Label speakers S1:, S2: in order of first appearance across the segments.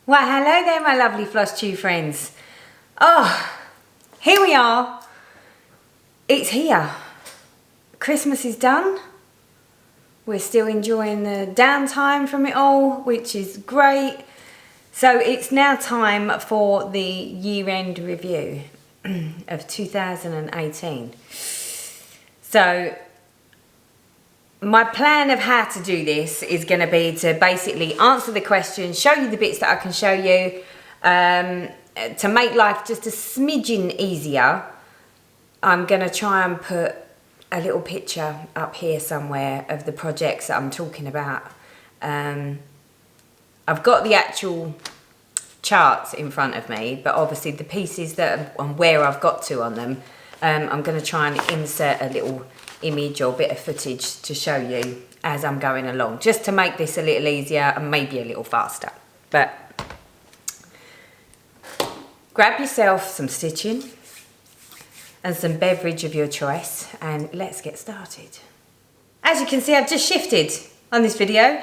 S1: Well, hello there, my lovely Floss Tube friends. Oh, here we are. It's here. Christmas is done. We're still enjoying the downtime from it all, which is great. So it's now time for the year-end review of 2018. So my plan of how to do this is going to be to basically answer the questions, show you the bits that I can show you, to make life just a smidgen easier. I'm going to try and put a little picture up here somewhere of the projects that I'm talking about. I've got the actual charts in front of me, but obviously the pieces that and where I've got to on them, I'm going to try and insert a little image or bit of footage to show you as I'm going along, just to make this a little easier and maybe a little faster. But grab yourself some stitching and some beverage of your choice and let's get started. As you can see, I've just shifted on this video.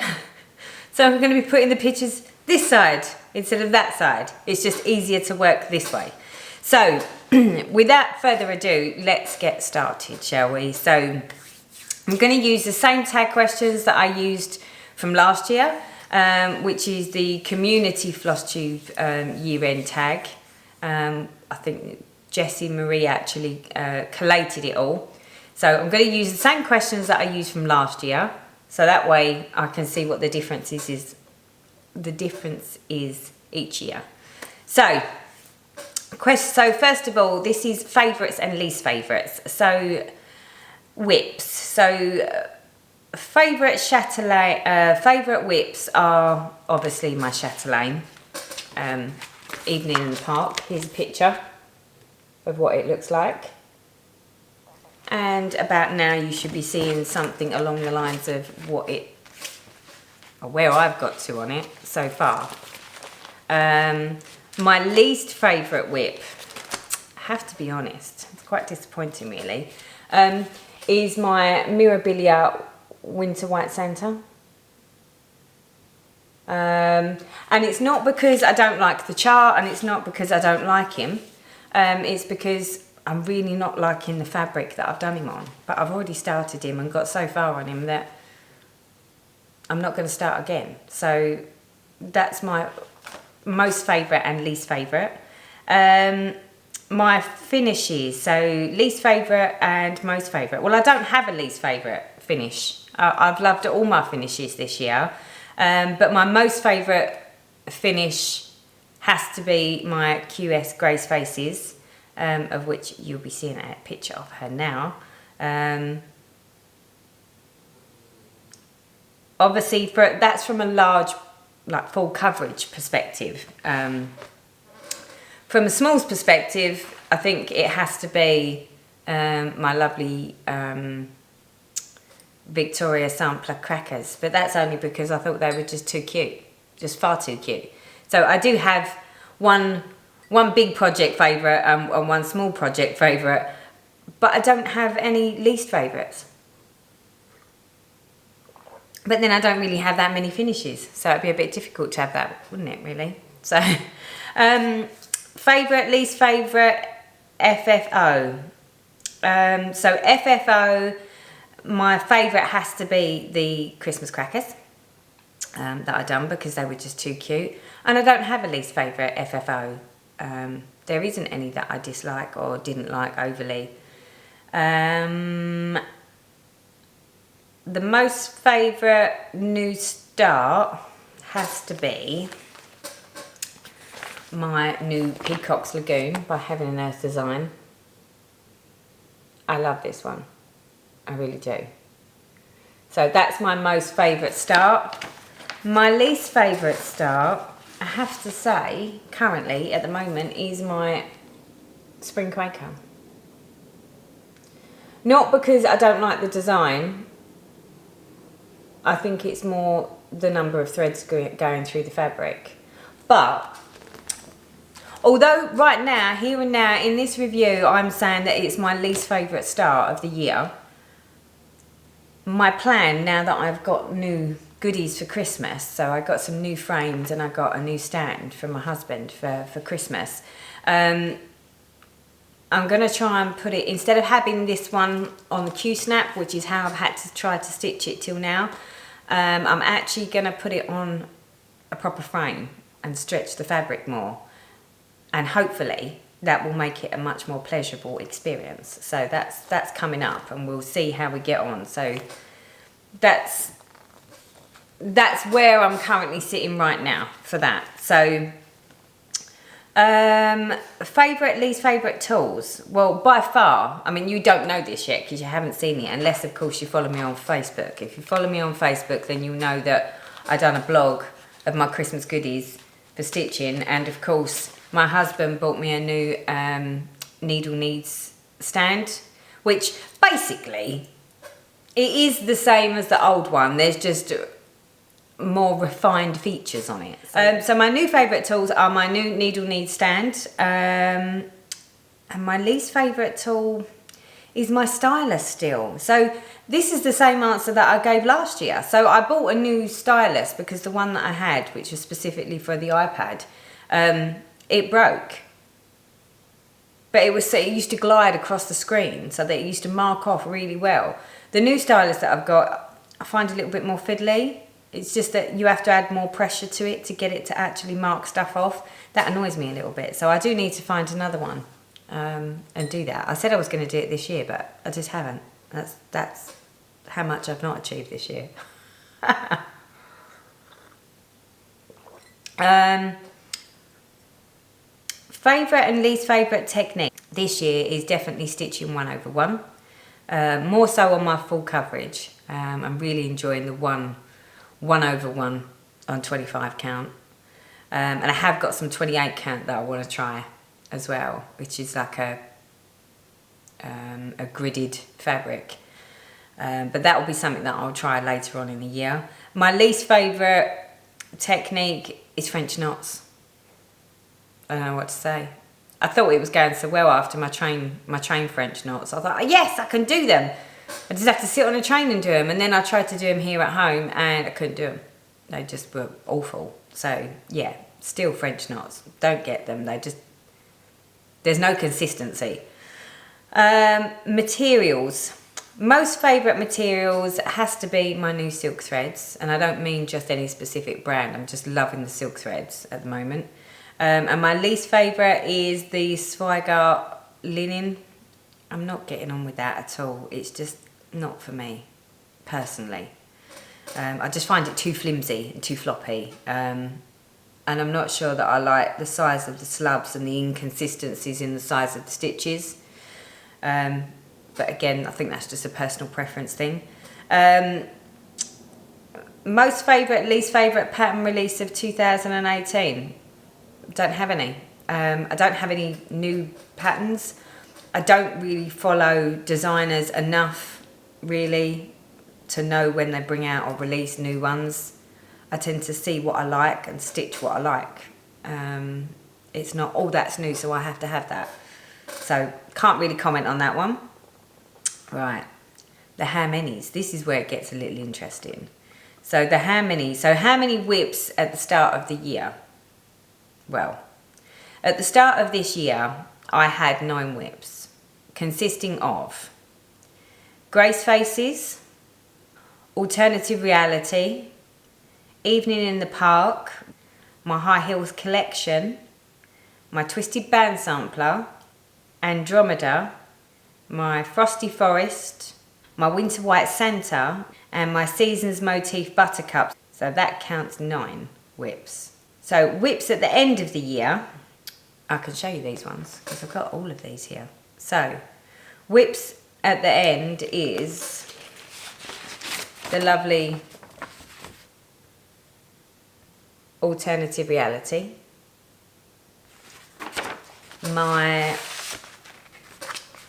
S1: So I'm going to be putting the pictures this side instead of that side. It's just easier to work this way. So without further ado, let's get started, shall we? So I'm going to use the same tag questions that I used from last year, which is the community Floss Tube year-end tag. I think Jessie Marie actually collated it all. So I'm going to use the same questions that I used from last year, so that way I can see what the difference is each year. So first of all, this is favourites and least favourites. So whips. So favourite whips are obviously my chatelaine. Evening in the Park. Here's a picture of what it looks like. And about now you should be seeing something along the lines of where I've got to on it so far. My least favourite whip, I have to be honest, it's quite disappointing really, is my Mirabilia Winter White Santa. And it's not because I don't like the chart, and it's not because I don't like him. It's because I'm really not liking the fabric that I've done him on. But I've already started him and got so far on him that I'm not going to start again. So that's my most favourite and least favourite. My finishes, so least favourite and most favourite. Well, I don't have a least favourite finish. I've loved all my finishes this year. But my most favourite finish has to be my QS Grace Faces, of which you'll be seeing a picture of her now. Obviously, that's from a large, like full coverage perspective. From a smalls perspective, I think it has to be my lovely Victoria Sampler crackers, but that's only because I thought they were just too cute, just far too cute. So I do have one big project favourite and one small project favourite, but I don't have any least favourites. But then I don't really have that many finishes, so it'd be a bit difficult to have that, wouldn't it, really? So, favourite, least favourite, FFO. So FFO, my favourite has to be the Christmas crackers that I done because they were just too cute. And I don't have a least favourite FFO. There isn't any that I dislike or didn't like overly. The most favourite new start has to be my new Peacock's Lagoon by Heaven and Earth Design. I love this one. I really do. So that's my most favourite start. My least favourite start, I have to say, currently at the moment, is my Spring Quaker. Not because I don't like the design. I think it's more the number of threads going through the fabric. But although right now, here and now, in this review, I'm saying that it's my least favourite start of the year, my plan, now that I've got new goodies for Christmas. So I got some new frames and I got a new stand from my husband for Christmas. I'm going to try and put it, instead of having this one on the Q-snap, which is how I've had to try to stitch it till now, I'm actually going to put it on a proper frame and stretch the fabric more. And hopefully that will make it a much more pleasurable experience. So that's coming up, and we'll see how we get on. So that's where I'm currently sitting right now for that. So favourite, least favourite tools. Well, by far, I mean, you don't know this yet because you haven't seen it, unless of course you follow me on Facebook. If you follow me on Facebook, then you'll know that I done a blog of my Christmas goodies for stitching, and of course my husband bought me a new needle needs stand, which basically it is the same as the old one. There's just more refined features on it. So my new favourite tools are my new needle needs stand, and my least favourite tool is my stylus still. So this is the same answer that I gave last year. So I bought a new stylus because the one that I had, which was specifically for the iPad, it broke. But it used to glide across the screen, so that it used to mark off really well. The new stylus that I've got, I find a little bit more fiddly. It's just that you have to add more pressure to it to get it to actually mark stuff off. That annoys me a little bit. So I do need to find another one and do that. I said I was going to do it this year, but I just haven't. That's how much I've not achieved this year. Favourite and least favourite technique this year is definitely stitching 1/1. More so on my full coverage. I'm really enjoying the 1/1 on 25 count. And I have got some 28 count that I want to try as well, which is like a gridded fabric. But that will be something that I'll try later on in the year. My least favourite technique is French knots. I don't know what to say. I thought it was going so well after my train French knots. I thought, yes, I can do them. I just have to sit on a train and do them. And then I tried to do them here at home and I couldn't do them. They just were awful. So yeah, still French knots. Don't get them. There's no consistency. Materials. Most favourite materials has to be my new silk threads. And I don't mean just any specific brand. I'm just loving the silk threads at the moment. And my least favourite is the Zweigart linen. I'm not getting on with that at all. It's just not for me, personally. I just find it too flimsy and too floppy. And I'm not sure that I like the size of the slubs and the inconsistencies in the size of the stitches. But again, I think that's just a personal preference thing. Most favourite, least favourite pattern release of 2018. Don't have any. I don't have any new patterns. I don't really follow designers enough, really, to know when they bring out or release new ones. I tend to see what I like and stitch what I like. It's not, oh, that's new, so I have to have that. So, can't really comment on that one. Right, the how manys. This is where it gets a little interesting. So, the how many. So, how many whips at the start of the year? Well, at the start of this year, I had 9 whips, consisting of Grace Faces, Alternative Reality, Evening in the Park, my High Heels Collection, my Twisted Band Sampler, Andromeda, my Frosty Forest, my Winter White Santa, and my Seasons Motif Buttercup. So that counts 9 whips. So whips at the end of the year, I can show you these ones because I've got all of these here. So whips at the end is the lovely Alternative Reality, my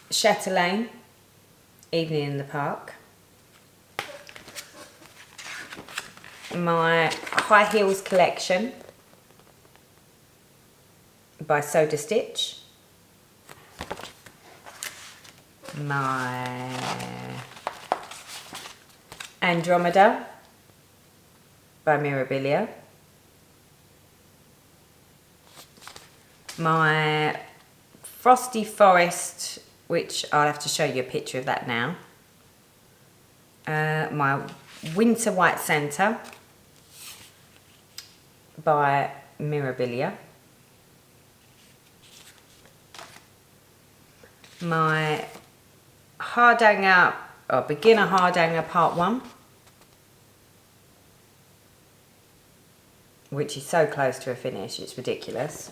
S1: Chatelaine Evening in the Park, my High Heels Collection by Soda Stitch, my Andromeda, by Mirabilia. My Frosty Forest, which I'll have to show you a picture of that now. My Winter White Santa by Mirabilia. My Hardanger, or Beginner Hardanger Part 1, which is so close to a finish, it's ridiculous.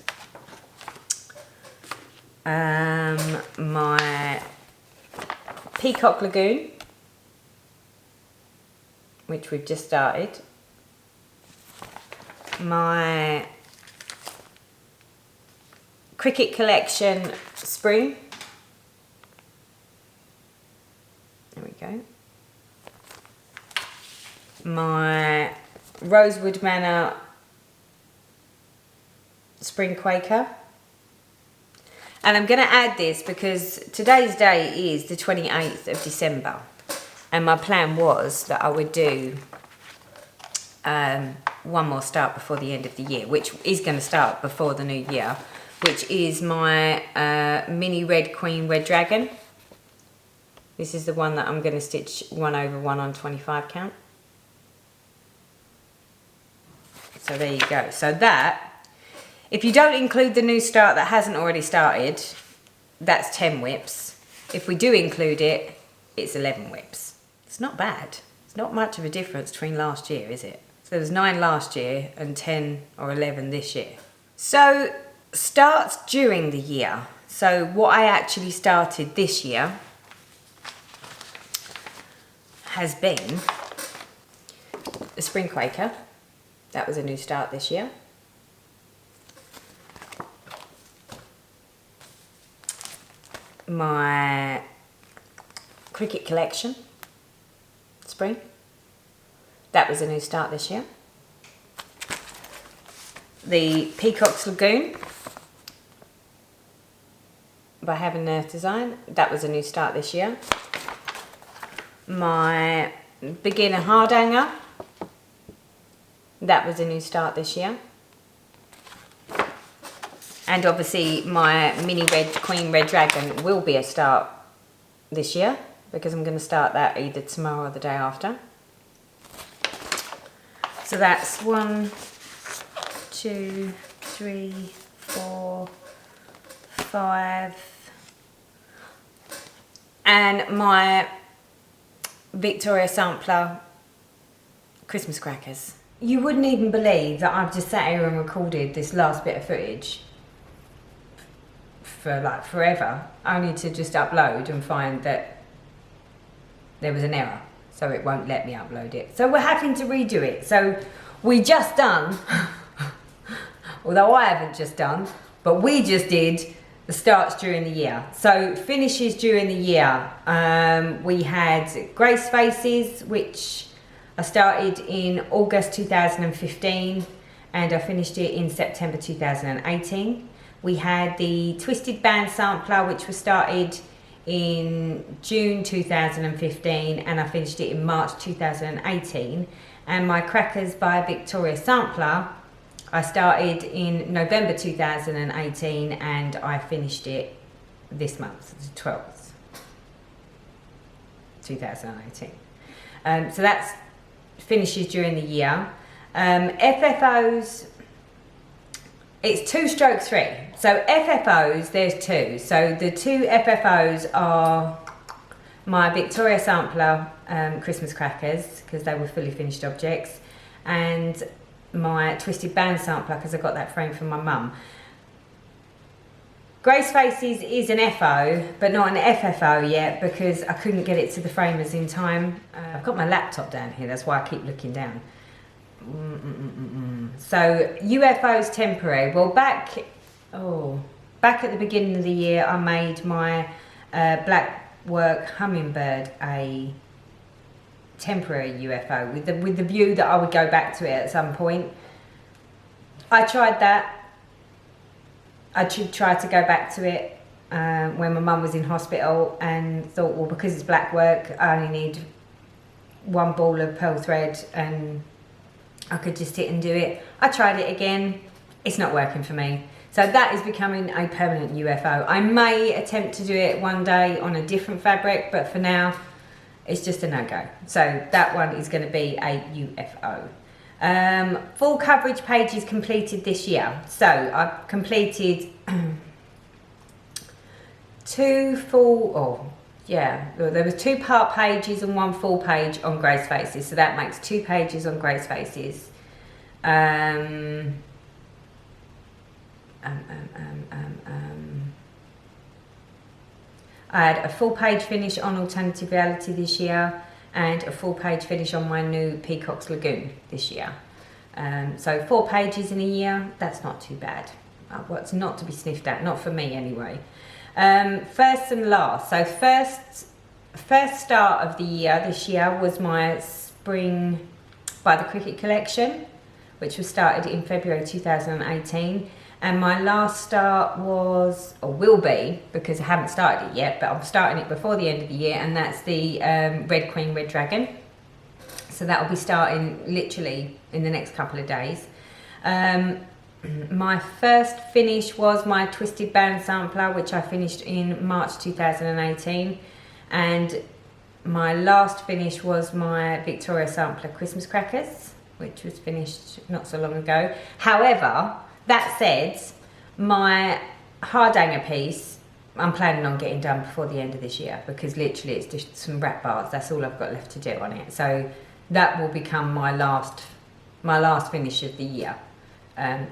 S1: My Peacock Lagoon, which we've just started. My Cricket Collection Spring. There we go. My Rosewood Manor Spring Quaker. And I'm going to add this because today's day is the 28th of December. And my plan was that I would do one more start before the end of the year, which is going to start before the new year, which is my Mini Red Queen Red Dragon. This is the one that I'm going to stitch 1/1 on 25 count. So there you go. So that, if you don't include the new start that hasn't already started, that's 10 whips. If we do include it, it's 11 whips. It's not bad. It's not much of a difference between last year, is it? So there was 9 last year and 10 or 11 this year. So starts during the year. So what I actually started this year has been the Spring Quaker. That was a new start this year. My Cricket Collection Spring. That was a new start this year. The Peacock's Lagoon by Heaven and Earth Design. That was a new start this year. My Beginner Hardanger. That was a new start this year. And obviously my Mini Red Queen Red Dragon will be a start this year because I'm going to start that either tomorrow or the day after. So that's 1, 2, 3, 4, 5. And my Victoria Sampler Christmas crackers. You wouldn't even believe that I've just sat here and recorded this last bit of footage for like forever, only to just upload and find that there was an error, so it won't let me upload it. So we're having to redo it. So we just done, although I haven't just done, but we just did the starts during the year. So finishes during the year. We had Grace Faces, which I started in August 2015 and I finished it in September 2018. We had the Twisted Band Sampler, which was started in June 2015 and I finished it in March 2018. And my Crackers by Victoria Sampler, I started in November 2018 and I finished it this month, the 12th, 2018. So that's finishes during the year. FFOs, it's 2/3. So FFOs, there's 2. So the 2 FFOs are my Victoria Sampler Christmas crackers, because they were fully finished objects, and my Twisted Band Sampler, because I got that frame from my mum. Grace Faces is an FO, but not an FFO yet, because I couldn't get it to the framers in time. I've got my laptop down here, that's why I keep looking down. So UFO's temporary. Well, back at the beginning of the year, I made my Black Work Hummingbird a temporary UFO with the view that I would go back to it at some point. I tried that. I tried to go back to it when my mum was in hospital, and thought, well, because it's black work, I only need 1 ball of pearl thread and I could just sit and do it. I tried it again, it's not working for me. So that is becoming a permanent UFO. I may attempt to do it one day on a different fabric, but for now, it's just a no-go. So that one is going to be a UFO. Full coverage pages completed this year. So I've completed there were 2 part pages and 1 full page on Grace Faces. So that makes 2 pages on Grace Faces. I had a full page finish on Alternative Reality this year and a full page finish on my new Peacock's Lagoon this year. So 4 pages in a year, that's not too bad. What's not to be sniffed at, not for me anyway. First and last, so first start of the year this year was my Spring by the Cricket collection, which was started in February 2018. And my last start was, or will be, because I haven't started it yet, but I'm starting it before the end of the year, and that's the Red Queen, Red Dragon. So that will be starting literally in the next couple of days. My first finish was my Twisted Band sampler, which I finished in March 2018. And my last finish was my Victoria sampler Christmas Crackers, which was finished not so long ago. However, that said, my Hardanger piece, I'm planning on getting done before the end of this year, because literally it's just some wrap bars. That's all I've got left to do on it. So that will become my last finish of the year,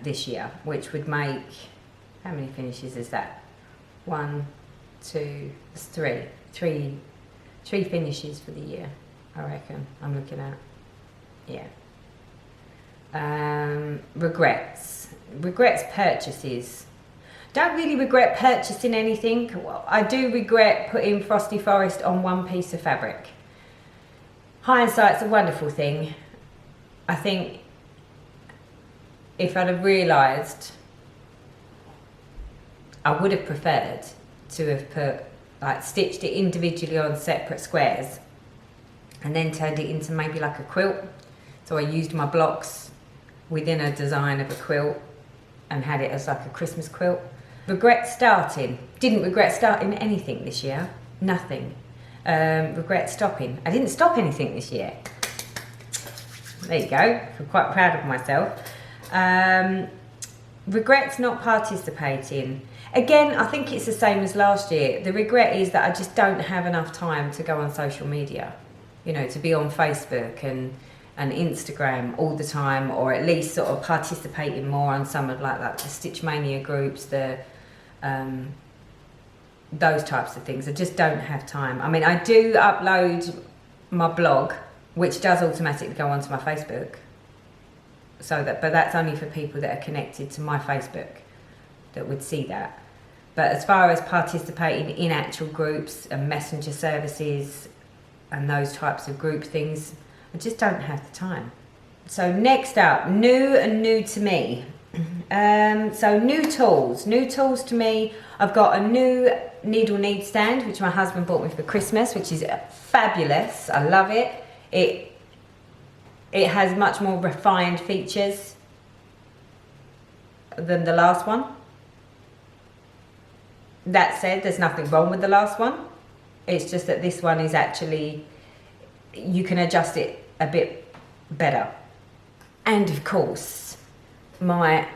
S1: this year, which would make, how many finishes is that? 1, 2, 3. Three finishes for the year, I reckon. I'm looking at, yeah. Regrets purchases. Don't really regret purchasing anything. Well, I do regret putting Frosty Forest on 1 piece of fabric. Hindsight's a wonderful thing. I think if I'd have realised, I would have preferred to have stitched it individually on separate squares and then turned it into maybe like a quilt. So I used my blocks within a design of a quilt and had it as like a Christmas quilt. Regret starting. Didn't regret starting anything this year. Nothing. Regret stopping. I didn't stop anything this year. There you go. I'm quite proud of myself. Regrets not participating. Again, I think it's the same as last year. The regret is that I just don't have enough time to go on social media. You know, to be on Facebook and Instagram all the time, or at least sort of participating more on some of like the Stitch Mania groups, those types of things. I just don't have time. I mean, I do upload my blog, which does automatically go onto my Facebook. But that's only for people that are connected to my Facebook that would see that. But as far as participating in actual groups and messenger services and those types of group things, I just don't have the time. So next up, new and new to me. So new tools to me. I've got a new needle knead stand, which my husband bought me for Christmas, which is fabulous. I love it. It has much more refined features than the last one. That said, there's nothing wrong with the last one. It's just that this one is actually, you can adjust it a bit better. And of course, my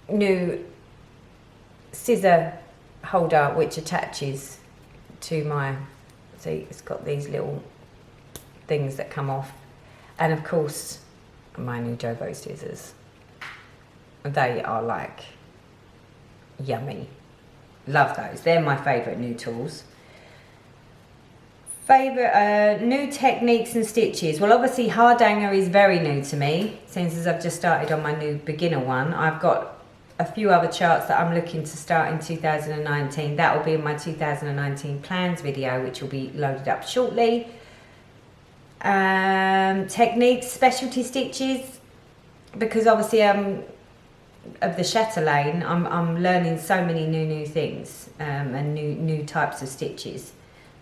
S1: new scissor holder, which attaches to my, see, it's got these little things that come off. And of course, my new Jovo scissors. They are like yummy. Love those. They're my favourite new tools. Favourite new techniques and stitches. Well, obviously Hardanger is very new to me, since as I've just started on my new beginner one. I've got a few other charts that I'm looking to start in 2019. That will be in my 2019 plans video, which will be loaded up shortly. Techniques, specialty stitches, because obviously of the chatelaine, I'm learning so many new things and new types of stitches,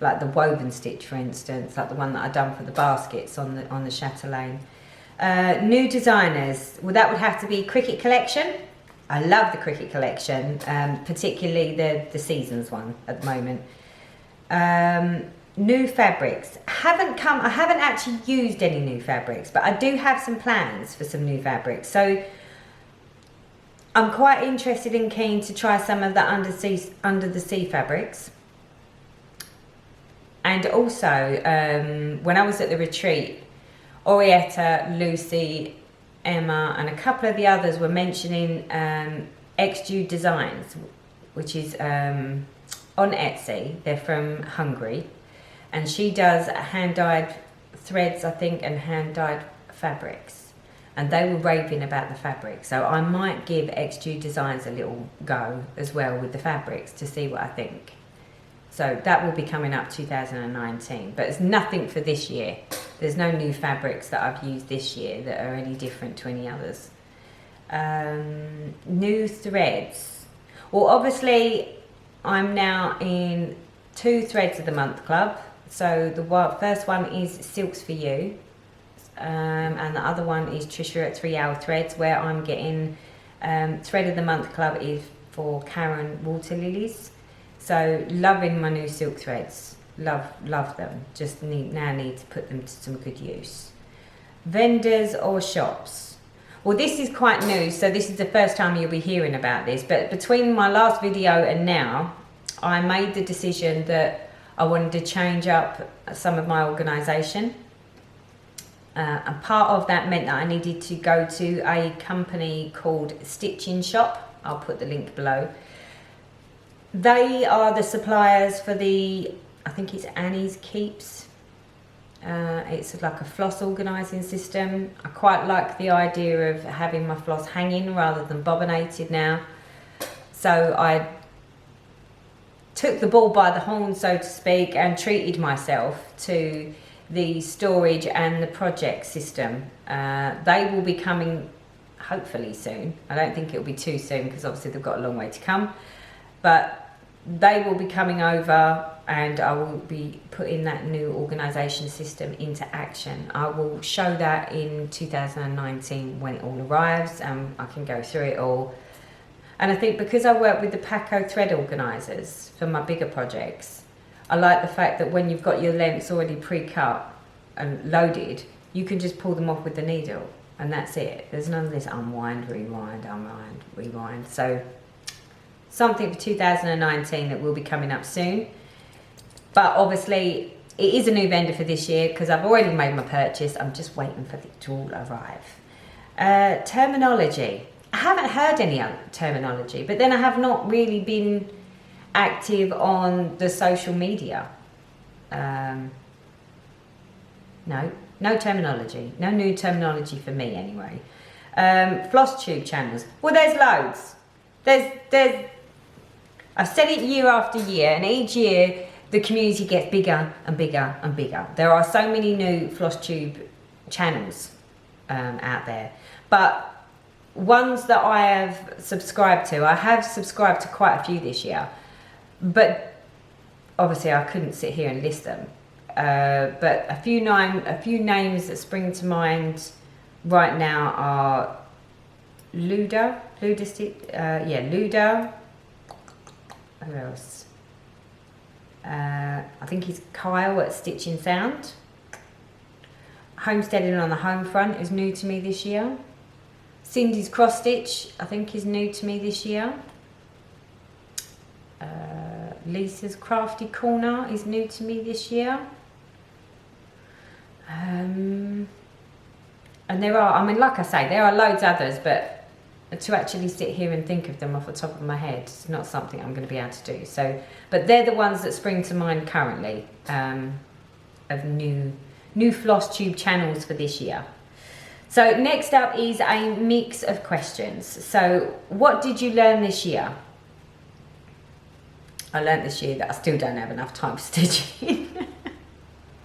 S1: like the woven stitch, for instance, like the one that I've done for the baskets on the chatelaine. New designers. Well, that would have to be Cricket Collection. I love the Cricket Collection, particularly the seasons one at the moment. New fabrics. I haven't actually used any new fabrics, but I do have some plans for some new fabrics. So I'm quite interested and keen to try some of the under the sea fabrics. And also, when I was at the retreat, Orietta, Lucy, Emma, and a couple of the others were mentioning Exjude Designs, which is on Etsy. They're from Hungary, and she does hand-dyed threads, I think, and hand-dyed fabrics. And they were raving about the fabric, so I might give Exjude Designs a little go as well with the fabrics to see what I think. So that will be coming up 2019, but it's nothing for this year. There's no new fabrics that I've used this year that are any different to any others. New threads. Well, obviously, I'm now in 2 Threads of the Month Club. So the first one is Silks for You, and the other one is Trisha at 3 Hour Threads, where I'm getting Thread of the Month Club is for Karen Water Lilies. So loving my new silk threads, love them. Just need to put them to some good use. Vendors or shops. Well, this is quite new, so this is the first time you'll be hearing about this. But between my last video and now, I made the decision that I wanted to change up some of my organisation. And part of that meant that I needed to go to a company called Stitching Shop. I'll put the link below. They are the suppliers for I think it's Annie's Keeps. It's like a floss organising system. I quite like the idea of having my floss hanging rather than bobbinated now. So I took the bull by the horn, so to speak, and treated myself to the storage and the project system. They will be coming hopefully soon. I don't think it'll be too soon because obviously they've got a long way to come. But they will be coming over and I will be putting that new organisation system into action. I will show that in 2019 when it all arrives and I can go through it all. And I think because I work with the Paco thread organisers for my bigger projects, I like the fact that when you've got your lengths already pre-cut and loaded, you can just pull them off with the needle and that's it. There's none of this unwind, rewind, unwind, rewind. So something for 2019 that will be coming up soon. But obviously it is a new vendor for this year because I've already made my purchase. I'm just waiting for it to all arrive. Terminology. I haven't heard any other terminology, but then I have not really been active on the social media. No terminology. No new terminology for me anyway. Floss tube channels. Well, there's loads. There's I've said it year after year, and each year the community gets bigger and bigger and bigger. There are so many new floss tube channels out there, but ones that I have subscribed to, I have subscribed to quite a few this year, but obviously I couldn't sit here and list them. But a few names that spring to mind right now are Luda. Who else? I think he's Kyle at Stitching Sound. Homesteading on the Home Front is new to me this year. Cindy's Cross Stitch, I think, is new to me this year. Lisa's Crafty Corner is new to me this year. And there are, I mean, like I say, there are loads others, but to actually sit here and think of them off the top of my head, it's not something I'm going to be able to do. So, but they're the ones that spring to mind currently of new floss tube channels for this year. So next up is a mix of questions. So what did you learn this year? I learned this year that I still don't have enough time for stitching.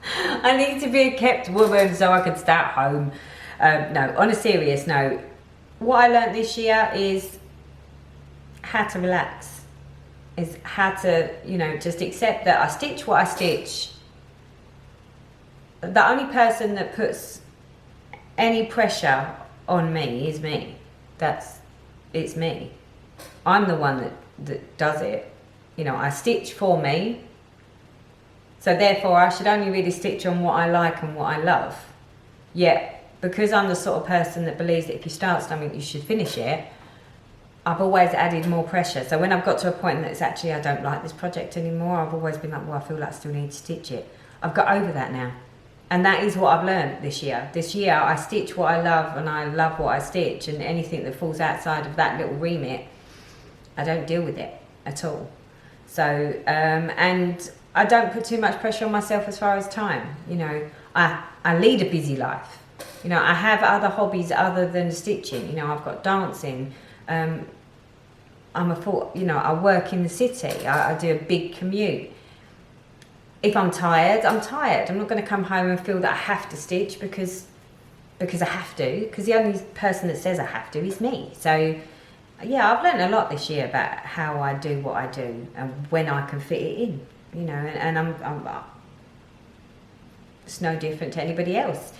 S1: I need to be a kept woman so I can stay at home. No, on a serious note, what I learned this year is how to relax, is how to, just accept that I stitch what I stitch. The only person that puts any pressure on me is me. It's me. I'm the one that does it. You know, I stitch for me. So therefore I should only really stitch on what I like and what I love. Yet, because I'm the sort of person that believes that if you start something you should finish it, I've always added more pressure. So when I've got to a point that it's actually I don't like this project anymore, I've always been like, well, I feel like I still need to stitch it. I've got over that now. And that is what I've learned this year. This year I stitch what I love and I love what I stitch, and anything that falls outside of that little remit, I don't deal with it at all. So, and I don't put too much pressure on myself as far as time. You know, I lead a busy life. You know, I have other hobbies other than stitching. You know, I've got dancing. I work in the city. I do a big commute. If I'm tired, I'm tired. I'm not going to come home and feel that I have to stitch because I have to. Because the only person that says I have to is me. So, yeah, I've learned a lot this year about how I do what I do and when I can fit it in. You know, and I'm it's no different to anybody else.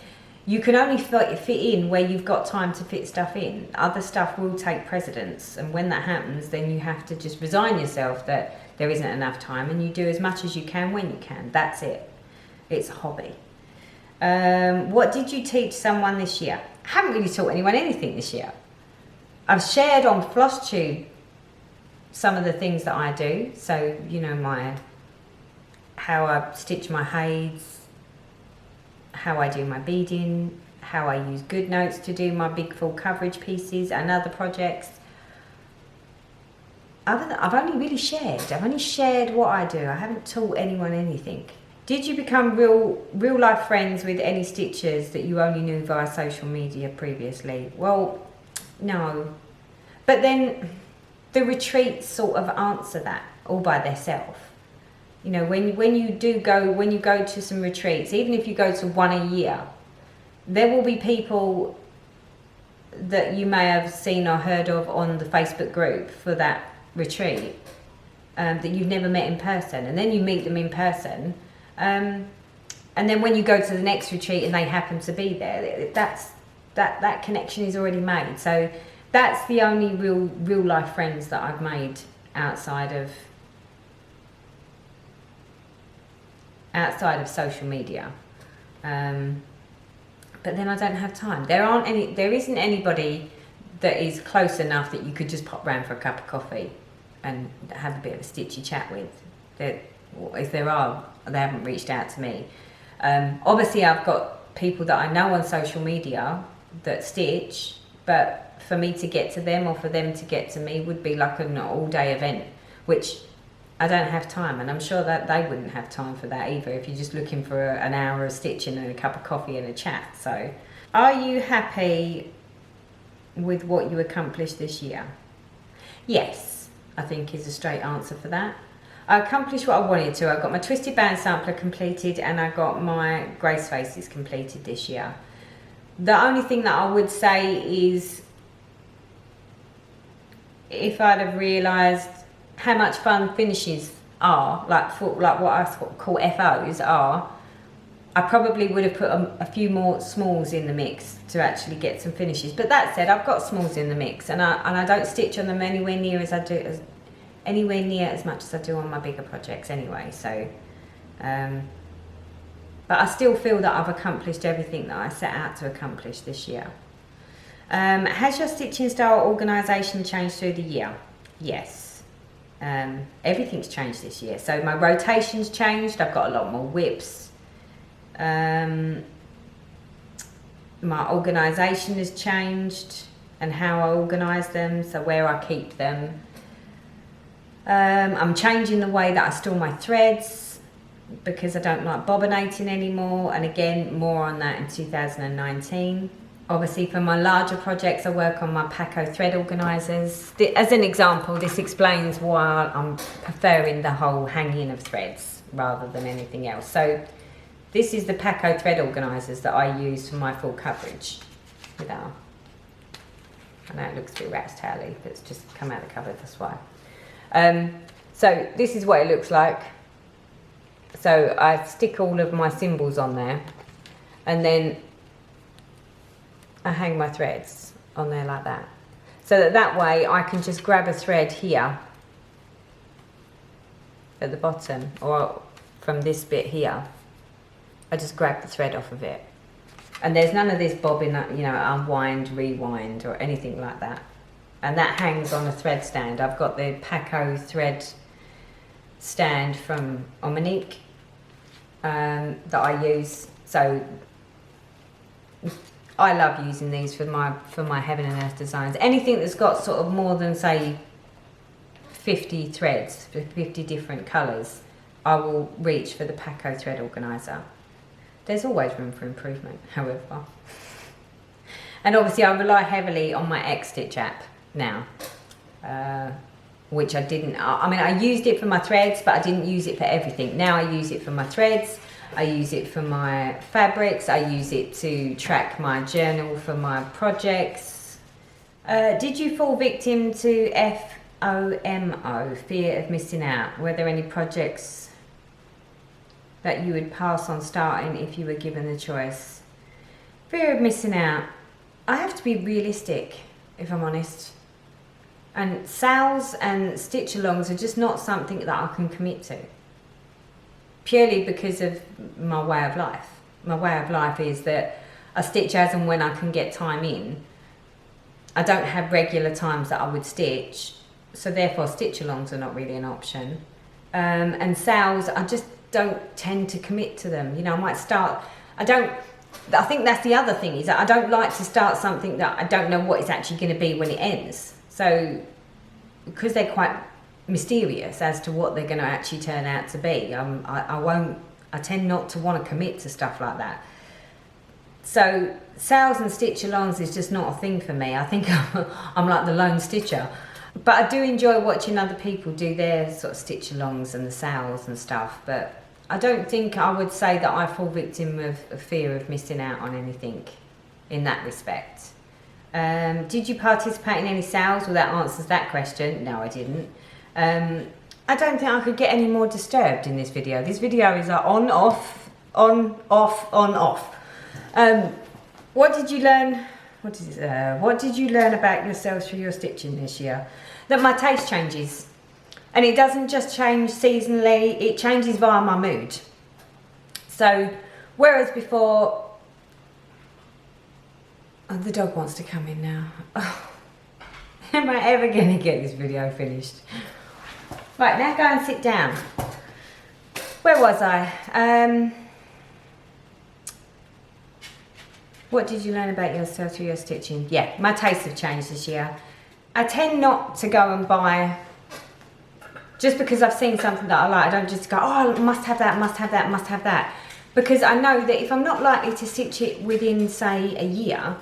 S1: You can only fit in where you've got time to fit stuff in. Other stuff will take precedence, and when that happens, then you have to just resign yourself that there isn't enough time, and you do as much as you can when you can. That's it. It's a hobby. What did you teach someone this year? I haven't really taught anyone anything this year. I've shared on FlossTube some of the things that I do. So, you know, how I stitch my heids, how I do my beading, how I use GoodNotes to do my big full coverage pieces and other projects. I've only really shared. I've only shared what I do. I haven't taught anyone anything. Did you become real life friends with any stitchers that you only knew via social media previously? Well, no. But then the retreats sort of answer that all by themselves. You know, when you go to some retreats, even if you go to one a year, there will be people that you may have seen or heard of on the Facebook group for that retreat that you've never met in person, and then you meet them in person, and then when you go to the next retreat and they happen to be there, that connection is already made. So that's the only real life friends that I've made outside of social media. But then I don't have time. There isn't anybody that is close enough that you could just pop round for a cup of coffee and have a bit of a stitchy chat with. If there are, they haven't reached out to me. Obviously I've got people that I know on social media that stitch, but for me to get to them or for them to get to me would be like an all-day event, which I don't have time, and I'm sure that they wouldn't have time for that either if you're just looking for an hour of stitching and a cup of coffee and a chat. So, are you happy with what you accomplished this year? Yes, I think is a straight answer for that. I accomplished what I wanted to. I got my twisted band sampler completed and I got my Grace Faces completed this year. The only thing that I would say is if I'd have realised how much fun finishes are, like what I call FOs are, I probably would have put a few more smalls in the mix to actually get some finishes. But that said, I've got smalls in the mix, and I don't stitch on them anywhere near as much as I do on my bigger projects anyway. So, but I still feel that I've accomplished everything that I set out to accomplish this year. Has your stitching style organisation changed through the year? Yes. Everything's changed this year. So my rotation's changed. I've got a lot more whips. My organisation has changed and how I organise them, so where I keep them. I'm changing the way that I store my threads because I don't like bobbinating anymore, and again more on that in 2019. Obviously for my larger projects I work on my Paco thread organisers. As an example, this explains why I'm preferring the whole hanging of threads rather than anything else. So this is the Paco thread organisers that I use for my full coverage. I know it looks a bit rat's taily, but it's just come out of the cupboard, that's why. So this is what it looks like. So I stick all of my symbols on there, and then I hang my threads on there like that. So that way I can just grab a thread here at the bottom, or from this bit here, I just grab the thread off of it. And there's none of this bobbing, you know, unwind, rewind or anything like that. And that hangs on a thread stand. I've got the Paco thread stand from Omanique that I use. So I love using these for my Heaven and Earth designs. Anything that's got sort of more than, say, 50 threads, 50 different colours, I will reach for the Paco thread organiser. There's always room for improvement, however. And obviously I rely heavily on my X-Stitch app now, which I didn't, I mean, I used it for my threads, but I didn't use it for everything. Now I use it for my threads, I use it for my fabrics, I use it to track my journal for my projects. Did you fall victim to FOMO, fear of missing out? Were there any projects that you would pass on starting if you were given the choice? Fear of missing out. I have to be realistic, if I'm honest. And sales and stitch-alongs are just not something that I can commit to. Purely because of my way of life. My way of life is that I stitch as and when I can get time in. I don't have regular times that I would stitch, so therefore stitch-alongs are not really an option. And sales, I just don't tend to commit to them. You know, I might start, I think that's the other thing, is that I don't like to start something that I don't know what it's actually going to be when it ends. So, because they're quite mysterious as to what they're going to actually turn out to be, I tend not to want to commit to stuff like that. So, sales and stitch-alongs is just not a thing for me. I think I'm like the lone stitcher. But I do enjoy watching other people do their sort of stitch-alongs and the sales and stuff, but I don't think I would say that I fall victim of a fear of missing out on anything in that respect. Did you participate in any sales? Well, that answers that question. No, I didn't. I don't think I could get any more disturbed in this video. This video is on, off, on, off, on, off. What did you learn? What did you learn about yourself through your stitching this year? That my taste changes. And it doesn't just change seasonally, it changes via my mood. So, whereas before... Oh, the dog wants to come in now. Oh, am I ever going to get this video finished? Right, now go and sit down. Where was I? What did you learn about yourself through your stitching? Yeah, my tastes have changed this year. I tend not to go and buy, just because I've seen something that I like, I don't just go, oh, must have that, must have that, must have that. Because I know that if I'm not likely to stitch it within, say, a year,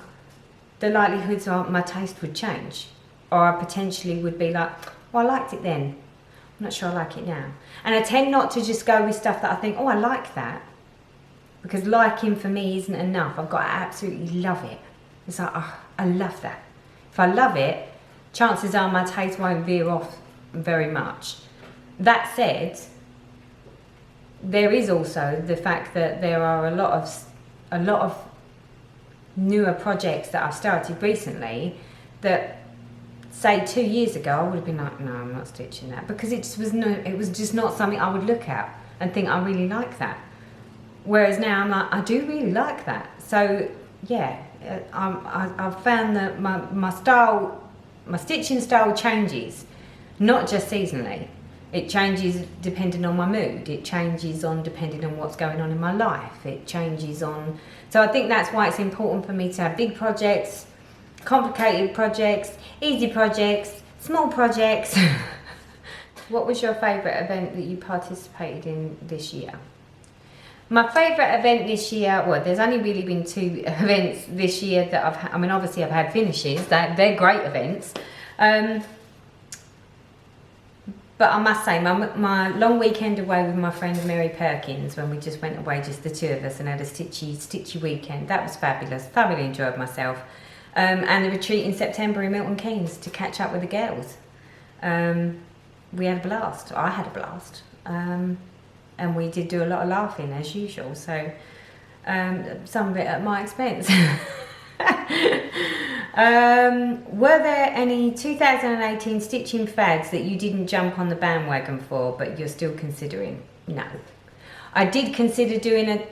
S1: the likelihoods are my taste would change. Or I potentially would be like, well, I liked it then. I'm not sure I like it now. And I tend not to just go with stuff that I think, oh, I like that. Because liking for me isn't enough. I've got to absolutely love it. It's like, oh, I love that. If I love it, chances are my taste won't veer off very much. That said, there is also the fact that there are a lot of newer projects that I've started recently that, say 2 years ago, I would have been like, no, I'm not stitching that, because it was just not something I would look at and think I really like that. Whereas now I'm like, I do really like that. So yeah, I've found that my stitching style changes, not just seasonally. It changes depending on my mood. It changes on depending on what's going on in my life. It changes on, so I think that's why it's important for me to have big projects, complicated projects, easy projects, small projects. What was your favourite event that you participated in this year? My favourite event this year, well, there's only really been 2 events this year that I mean, obviously I've had finishes, they're great events. But I must say, my long weekend away with my friend Mary Perkins, when we just went away, just the 2 of us, and had a stitchy weekend, that was fabulous. Thoroughly enjoyed myself. And the retreat in September in Milton Keynes to catch up with the girls. We had a blast. I had a blast. And we did do a lot of laughing as usual, so some of it at my expense. Were there any 2018 stitching fads that you didn't jump on the bandwagon for, but you're still considering? No. I did consider doing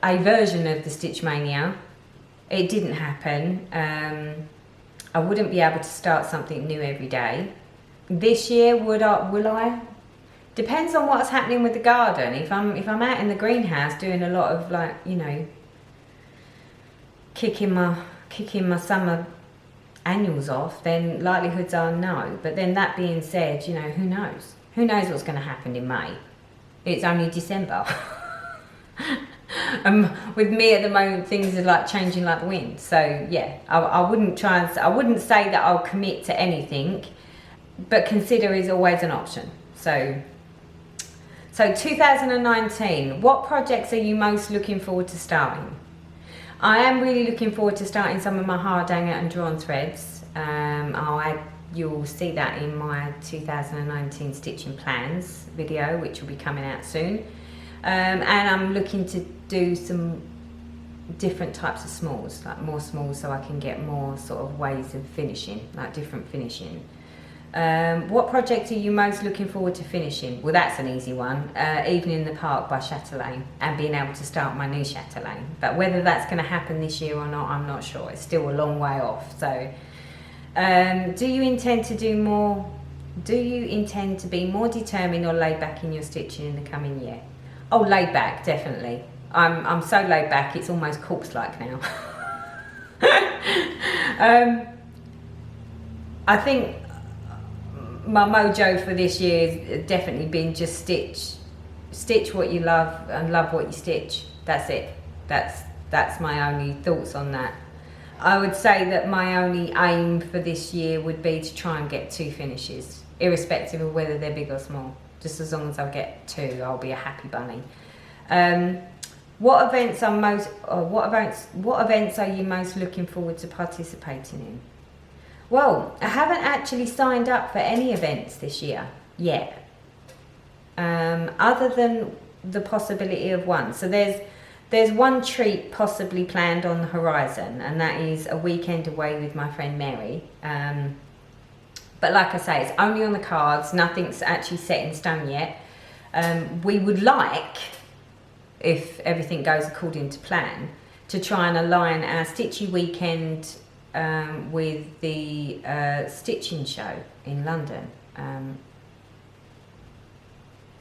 S1: a version of the Stitch Mania. It didn't happen. I wouldn't be able to start something new every day. This year, will I? Depends on what's happening with the garden. If I'm out in the greenhouse doing a lot of, like, you know, kicking my summer annuals off, then likelihoods are no. But then that being said, you know, who knows? Who knows what's going to happen in May? It's only December. With me at the moment, things are like changing like the wind. So yeah, I wouldn't say that I'll commit to anything, but consider is always an option. So 2019, what projects are you most looking forward to starting? I am really looking forward to starting some of my Hardanger and drawn threads. You'll see that in my 2019 stitching plans video, which will be coming out soon. And I'm looking to do some different types of smalls, like more smalls, so I can get more sort of ways of finishing, like different finishing. What project are you most looking forward to finishing? Well, that's an easy one. Evening in the Park by Chatelaine, and being able to start my new Chatelaine. But whether that's going to happen this year or not, I'm not sure. It's still a long way off. So, do you intend to be more determined or laid back in your stitching in the coming year? Oh, laid back, definitely. I'm so laid back, it's almost corpse-like now. I think my mojo for this year has definitely been just stitch what you love and love what you stitch. That's it. That's my only thoughts on that. I would say that my only aim for this year would be to try and get 2 finishes, irrespective of whether they're big or small. Just as long as I get 2, I'll be a happy bunny. What events are you most looking forward to participating in? Well, I haven't actually signed up for any events this year yet, other than the possibility of one. So there's one treat possibly planned on the horizon, and that is a weekend away with my friend Mary. But like I say, it's only on the cards. Nothing's actually set in stone yet. We would like, if everything goes according to plan, to try and align our Stitchy weekend with the stitching show in London.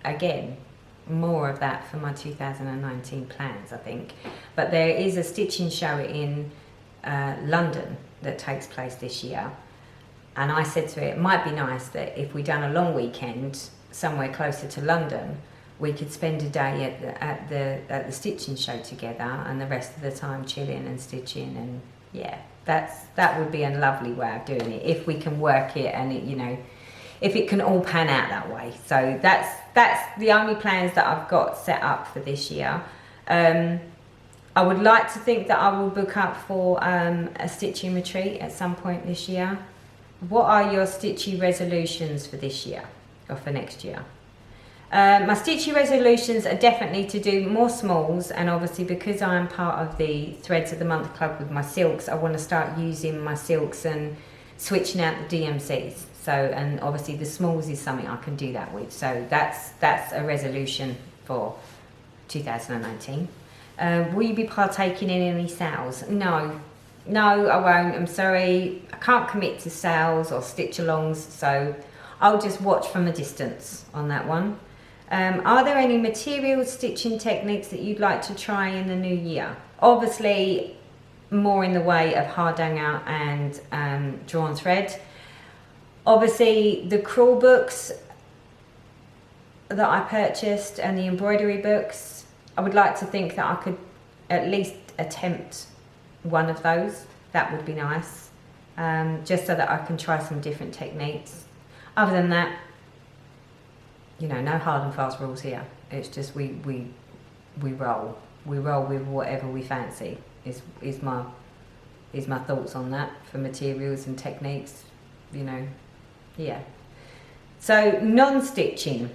S1: Again, more of that for my 2019 plans, I think. But there is a stitching show in London that takes place this year. And I said to it might be nice that if we done a long weekend somewhere closer to London, we could spend a day at the stitching show together, and the rest of the time chilling and stitching. And yeah, that would be a lovely way of doing it if we can work it, and it, you know, if it can all pan out that way. So that's the only plans that I've got set up for this year. I would like to think that I will book up for a stitching retreat at some point this year. What are your stitchy resolutions for this year or for next year? My stitchy resolutions are definitely to do more smalls, and obviously because I'm part of the Threads of the Month Club with my silks, I want to start using my silks and switching out the DMCs. So, and obviously the smalls is something I can do that with. So that's a resolution for 2019. Will you be partaking in any sales? No, I won't. I'm sorry. I can't commit to sales or stitch-alongs, so I'll just watch from a distance on that one. Are there any material stitching techniques that you'd like to try in the new year? Obviously, more in the way of Hardanger and drawn thread. Obviously, the crewel books that I purchased and the embroidery books, I would like to think that I could at least attempt one of those. That would be nice, just so that I can try some different techniques. Other than that, you know, no hard and fast rules here. It's just we roll with whatever we fancy. Is my thoughts on that for materials and techniques, you know. Yeah. So non-stitching.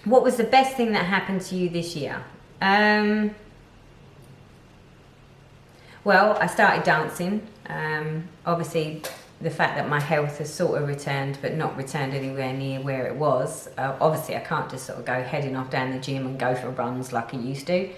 S1: What was the best thing that happened to you this year? Well, Well, I started dancing. Obviously, the fact that my health has sort of returned, but not returned anywhere near where it was. Obviously, I can't just sort of go heading off down the gym and go for runs like I used to.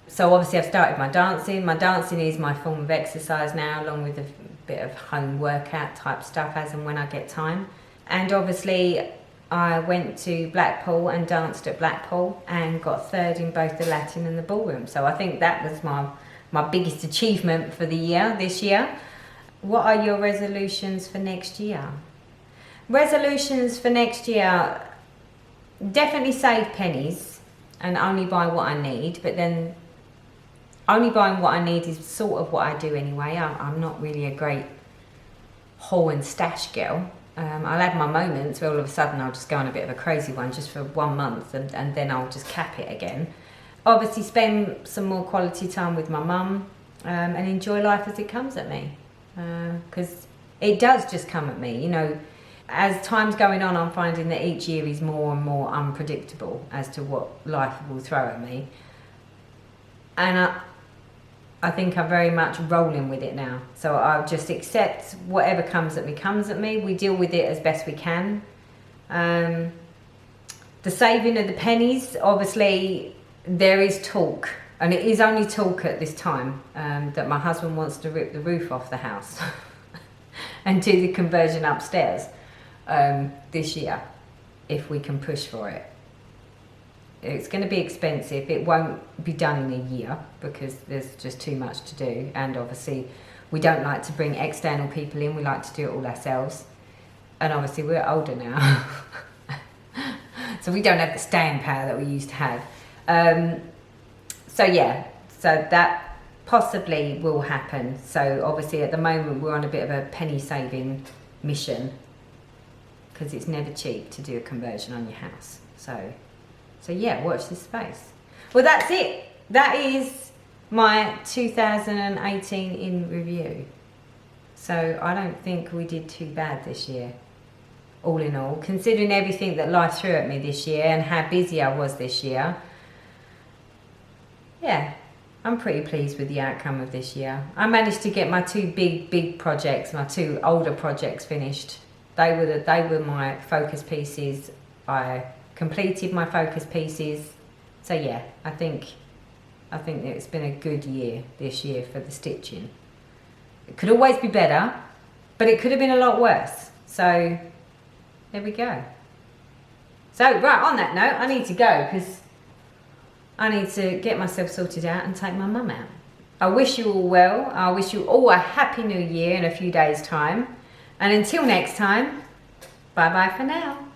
S1: So obviously, I've started my dancing. My dancing is my form of exercise now, along with a bit of home workout type stuff as and when I get time. And obviously, I went to Blackpool and danced at Blackpool and got third in both the Latin and the ballroom. So I think that was my biggest achievement for the year, this year. What are your resolutions for next year? Resolutions for next year, definitely save pennies and only buy what I need, but then only buying what I need is sort of what I do anyway. I'm not really a great haul and stash girl. I'll have my moments where all of a sudden I'll just go on a bit of a crazy one just for 1 month and then I'll just cap it again. Obviously spend some more quality time with my mum and enjoy life as it comes at me. Because it does just come at me, you know. As time's going on, I'm finding that each year is more and more unpredictable as to what life will throw at me. And I think I'm very much rolling with it now. So I'll just accept whatever comes at me. We deal with it as best we can. The saving of the pennies, obviously, there is talk. And it is only talk at this time that my husband wants to rip the roof off the house and do the conversion upstairs this year, if we can push for it. It's going to be expensive. It won't be done in a year because there's just too much to do. And obviously, we don't like to bring external people in. We like to do it all ourselves. And obviously, we're older now. So we don't have the staying power that we used to have. So yeah, so that possibly will happen. So obviously at the moment we're on a bit of a penny saving mission because it's never cheap to do a conversion on your house. So yeah, watch this space. Well, that's it. That is my 2018 in review. So I don't think we did too bad this year, all in all, considering everything that life threw at me this year and how busy I was this year. Yeah, I'm pretty pleased with the outcome of this year. I managed to get my two big projects, my two older projects finished. They were my focus pieces. I completed my focus pieces. So yeah, I think it's been a good year this year for the stitching. It could always be better, but it could have been a lot worse. So there we go. So right, on that note, I need to go because I need to get myself sorted out and take my mum out. I wish you all well. I wish you all a happy new year in a few days' time. And until next time, bye-bye for now.